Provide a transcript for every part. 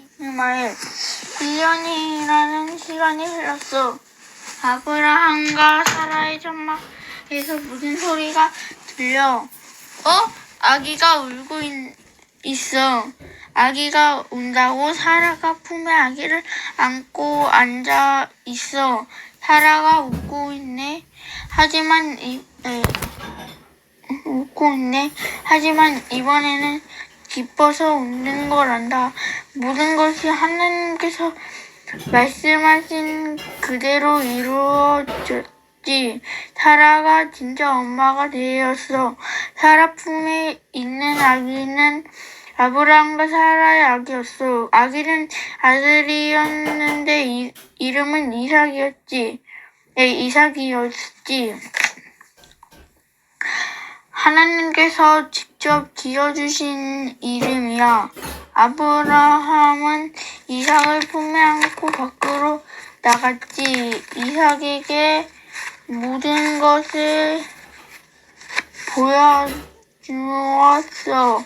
이스마엘 1년이라는 시간이 흘렀어. 아브라함과 사라의 장막에서 무슨 소리가 들려? 아기가 울고 있어. 아기가 운다고 사라가 품에 아기를 안고 앉아 있어. 사라가 웃고 있네. 하지만 이번에는 기뻐서 웃는 걸 안다. 모든 것이 하나님께서 말씀하신 그대로 이루어졌지. 사라가 진짜 엄마가 되었어. 사라 품에 있는 아기는 아브라함과 사라의 아기였어. 아기는 아들이었는데 이름은 이삭이었지. 하나님께서 직접 지어주신 이름이야. 아브라함은 이삭을 품에 안고 밖으로 나갔지. 이삭에게 모든 것을 보여주었어.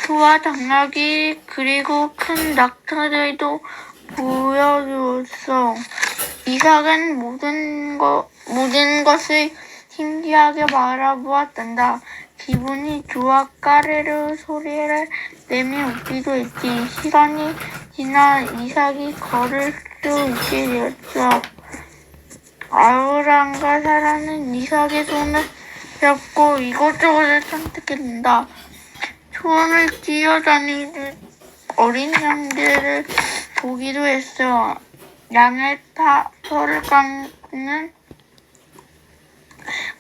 소와 당나귀 그리고 큰 낙타들도 보여주었어. 이삭은 모든 것을 신기하게 바라보았단다. 기분이 좋아 까르르 소리를 내며 웃기도 했지. 시간이 지나 이삭이 걸을 수 있게 되었어. 아브라함과 사라는 이삭의 손을 잡고 이것저것을 선택했단다. 소원을 뛰어다니는 어린 양들을 보기도 했어. 양의 털을 깎는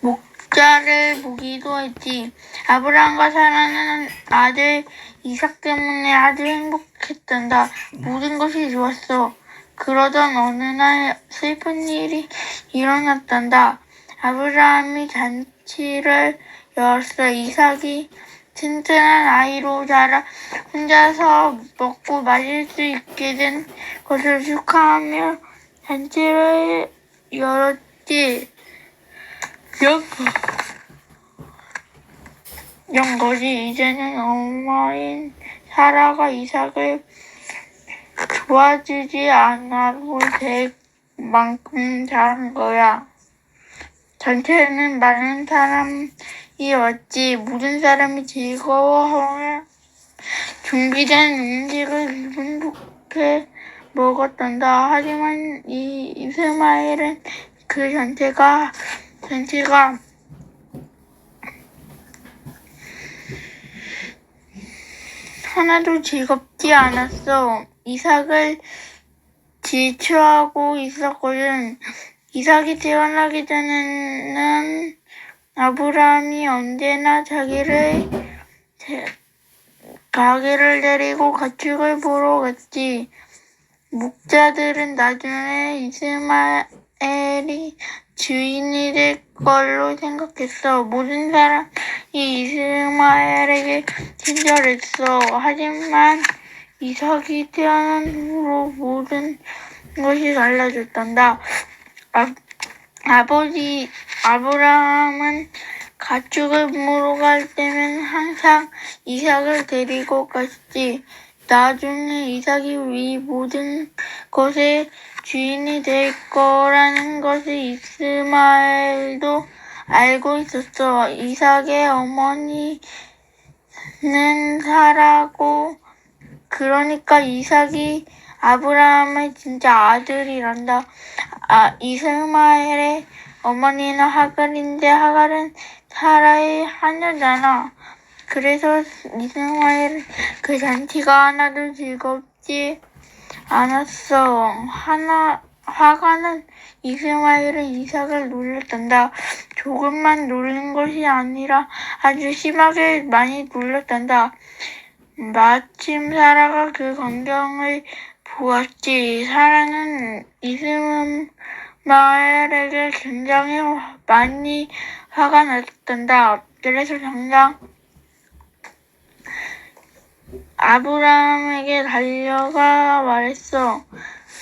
목자를 보기도 했지. 아브라함과 사라는 아들 이삭 때문에 아주 행복했단다. 모든 것이 좋았어. 그러던 어느 날 슬픈 일이 일어났단다. 아브라함이 잔치를 열었어. 이삭이 튼튼한 아이로 자라 혼자서 먹고 마실 수 있게 된 것을 축하하며 잔치를 열었지. 것이 이제는 엄마인 사라가 이삭을 도와주지 않아도 될 만큼 잘한 거야. 잔치에는 많은 사람이 왔지. 모든 사람이 즐거워하며 준비된 음식을 기분 좋게 먹었단다. 하지만 이스마엘은 그 잔치가 하나도 즐겁지 않았어. 이삭을 질투하고 있었거든. 이삭이 태어나기 전에는 아브라함이 언제나 자기를 데리고 가축을 보러 갔지. 목자들은 나중에 이스마엘이 주인이 될 걸로 생각했어. 모든 사람이 이스마엘에게 친절했어. 하지만 이삭이 태어난 후로 모든 것이 달라졌단다. 아버지 아브라함은 가축을 보러 갈 때면 항상 이삭을 데리고 갔지. 나중에 이삭이 이 모든 것의 주인이 될 거라는 것을 이스마엘도 알고 있었어. 이삭의 어머니는 사라고, 그러니까 이삭이 아브라함의 진짜 아들이란다. 이스마엘의 어머니는 하갈인데 하갈은 사라의 하녀잖아. 그래서 이스마엘은 그 잔치가 하나도 즐겁지 않았어. 하갈은 이스마엘은 이삭을 놀렸단다. 조금만 놀린 것이 아니라 아주 심하게 많이 놀렸단다. 마침 사라가 그 광경을 보았지. 사라는 이스마엘에게 굉장히 많이 화가 났단다. 그래서 당장 아브라함에게 달려가 말했어.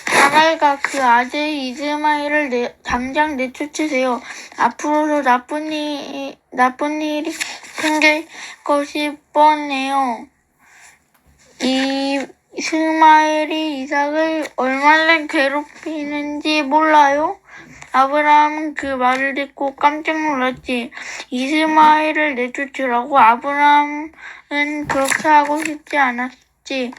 사라가 그 아들 이스마엘을 당장 내쫓으세요. 앞으로도 나쁜 일이 생길 것이 뻔해요. 이스마엘이 이삭을 얼마나 괴롭히는지 몰라요? 아브라함은 그 말을 듣고 깜짝 놀랐지. 이스마엘을 내쫓으라고? 아브라함은 그렇게 하고 싶지 않았지.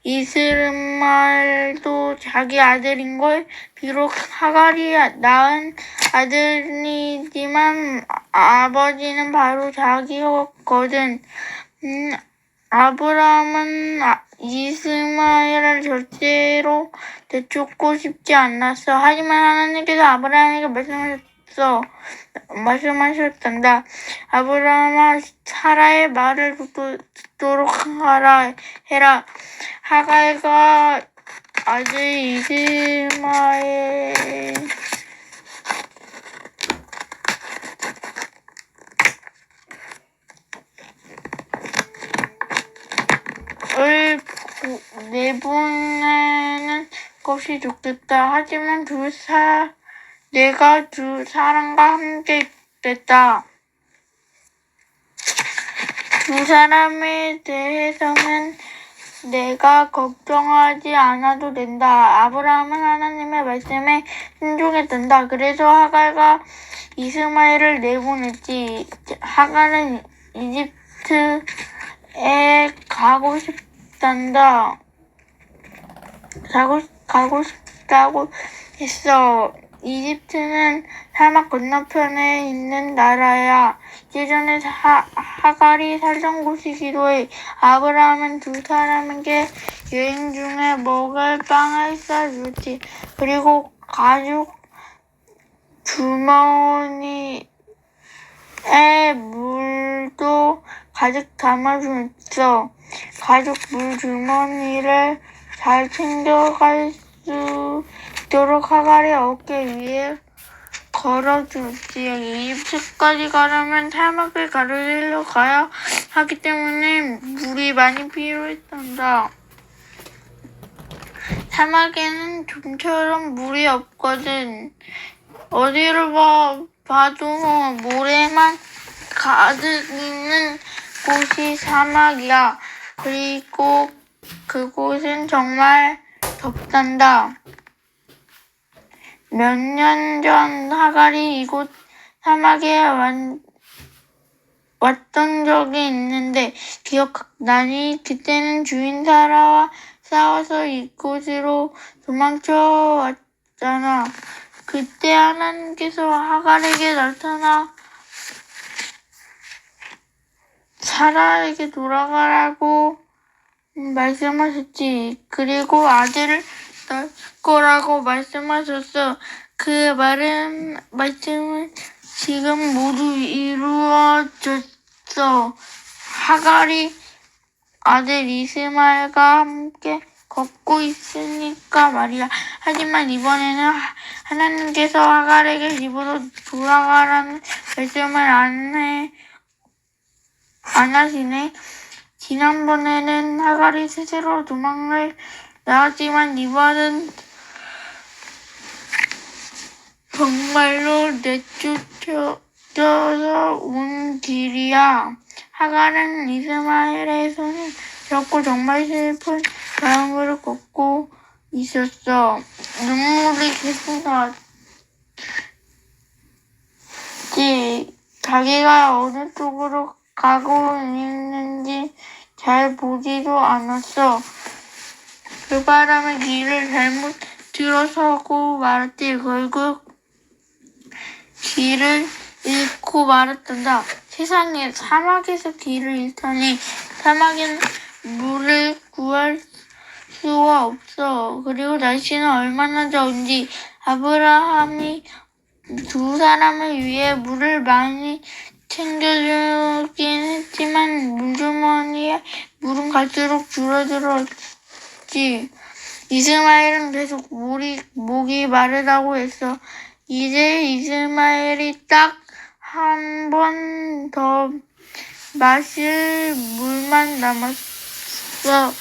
이스마엘도 자기 아들인걸. 비록 하갈이 낳은 아들이지만 아버지는 바로 자기였거든. 아브라함은 이스마엘을 절대로 내쫓고 싶지 않았어. 하지만 하나님께서 아브라함에게 말씀하셨단다. 아브라함아, 사라의 말을 듣도록 해라. 하갈과 아들 이스마엘 을 내보내는 것이 좋겠다. 하지만 내가 두 사람과 함께 있겠다. 두 사람에 대해서는 내가 걱정하지 않아도 된다. 아브라함은 하나님의 말씀에 순종했단다. 그래서 하갈과 이스마엘을 내보냈지. 하갈은 이집트에 가고 싶다고 했어. 이집트는 사막 건너편에 있는 나라야. 예전에 하갈이 살던 곳이기도 해. 아브라함은 두 사람에게 여행 중에 먹을 빵을 싸주었지. 그리고 가죽 주머니에 물도 가득 담아주었어. 가죽 물 주머니를 잘 챙겨갈 수 있도록 하갈의 어깨 위에 걸어주었지. 이집트까지 가려면 사막을 가르러 가야 하기 때문에 물이 많이 필요했단다. 사막에는 좀처럼 물이 없거든. 어디를 봐도 모래만 가득 있는 곳이 사막이야. 그리고 그곳은 정말 덥단다. 몇 년 전 하갈이 이곳 사막에 왔던 적이 있는데 기억나니? 그때는 주인 사라와 싸워서 이곳으로 도망쳐 왔잖아. 그때 하나님께서 하갈에게 나타나 사라에게 돌아가라고 말씀하셨지. 그리고 아들을 낳을 거라고 말씀하셨어. 그 말씀은 지금 모두 이루어졌어. 하갈이 아들 이스마엘과 함께 걷고 있으니까 말이야. 하지만 이번에는 하나님께서 하갈에게 집으로 돌아가라는 말씀을 안 하시네. 지난번에는 하갈이 스스로 도망을 나왔지만 이번은 정말로 내쫓겨서 온 길이야. 하갈은 이스마엘의 손을 잡고 정말 슬픈 마음으로 걷고 있었어. 눈물이 계속 났지. 자기가 어느 쪽으로 가고 있는지 잘 보지도 않았어. 그 바람에 길을 잘못 들어서고 말았지. 결국 길을 잃고 말았단다. 세상에, 사막에서 길을 잃다니. 사막엔 물을 구할 수가 없어. 그리고 날씨는 얼마나 더운지. 아브라함이 두 사람을 위해 물을 많이 챙겨주긴 했지만 물주머니에 물은 갈수록 줄어들었지. 이스마엘은 계속 목이 마르다고 했어. 이제 이스마엘이 딱 한 번 더 마실 물만 남아있었어.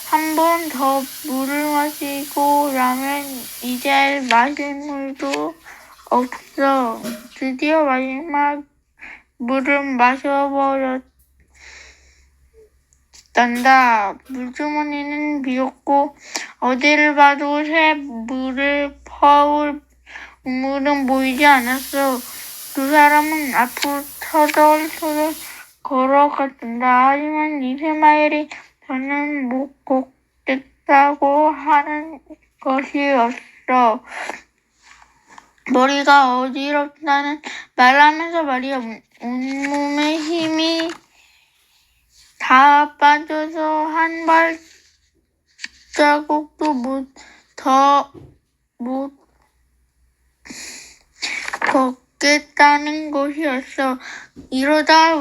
한 번 더 물을 마시고 나면 이제 마실 물도 없어. 드디어 마지막 물을 마셔버렸지. 딴다. 물주머니는 비었고 어디를 봐도 새 물을 퍼올 우물은 보이지 않았어. 두 사람은 앞으로 터덜터덜 걸어갔단다. 하지만 이스마엘이 더는 못 걷겠다고 하는 것이었어. 머리가 어지럽다는 말하면서 말이야. 온몸에 힘이 다 빠져서 한 발자국도 못 걷겠다는 것이었어. 이러다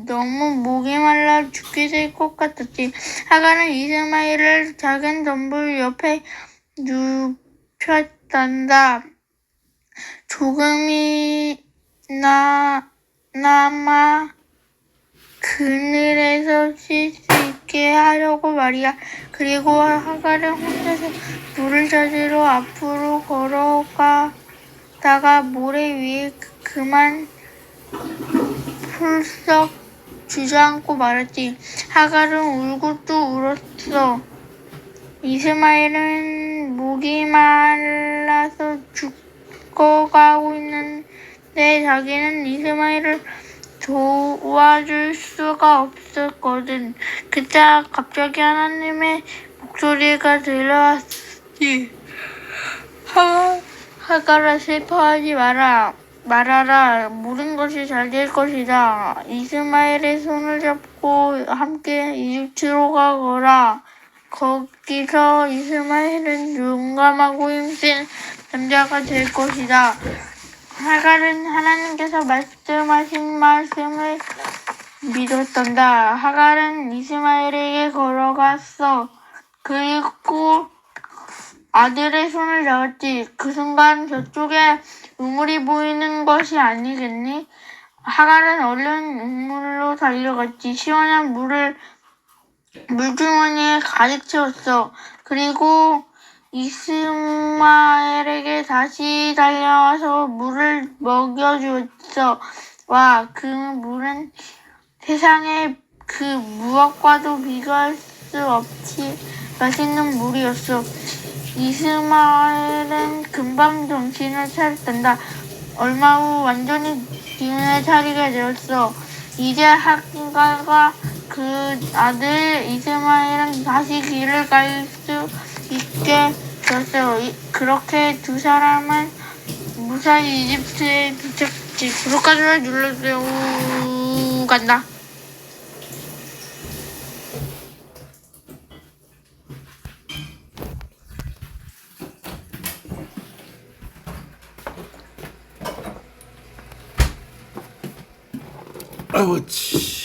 너무 목이 말라 죽게 될 것 같았지. 하가는 이스마엘을 작은 덤불 옆에 눕혔단다. 조금이나마 그늘에서 쉴 수 있게 하려고 말이야. 그리고 하가는 혼자서 물을 찾으러 앞으로 걸어가다가 모래 위에 그만 훌썩 주저앉고 말았지. 하가는 울고 또 울었어. 이스마엘은 목이 말라서 죽어가고 있는데 자기는 이스마엘을 도와줄 수가 없었거든. 그때 갑자기 하나님의 목소리가 들려왔지. 하가라, 슬퍼하지 말아라. 모든 것이 잘 될 것이다. 이스마엘의 손을 잡고 함께 이집트로 가거라. 거기서 이스마엘은 용감하고 힘센 남자가 될 것이다. 하갈은 하나님께서 말씀하신 말씀을 믿었단다. 하갈은 이스마엘에게 걸어갔어. 그리고 아들의 손을 잡았지. 그 순간 저쪽에 우물이 보이는 것이 아니겠니? 하갈은 얼른 우물로 달려갔지. 시원한 물을 물주머니에 가득 채웠어. 그리고 이스마엘에게 다시 달려와서 물을 먹여주었어. 와, 그 물은 세상의 그 무엇과도 비교할 수 없이 맛있는 물이었어. 이스마엘은 금방 정신을 차렸단다. 얼마 후 완전히 기운을 차리게 되었어. 이제 하갈과 그 아들 이스마엘은 다시 길을 갈 수 있게 되었어. 그렇게 두 사람은 무사히 이집트에 도착했지. 구독하기를 눌러주세요. 간다. 아우치.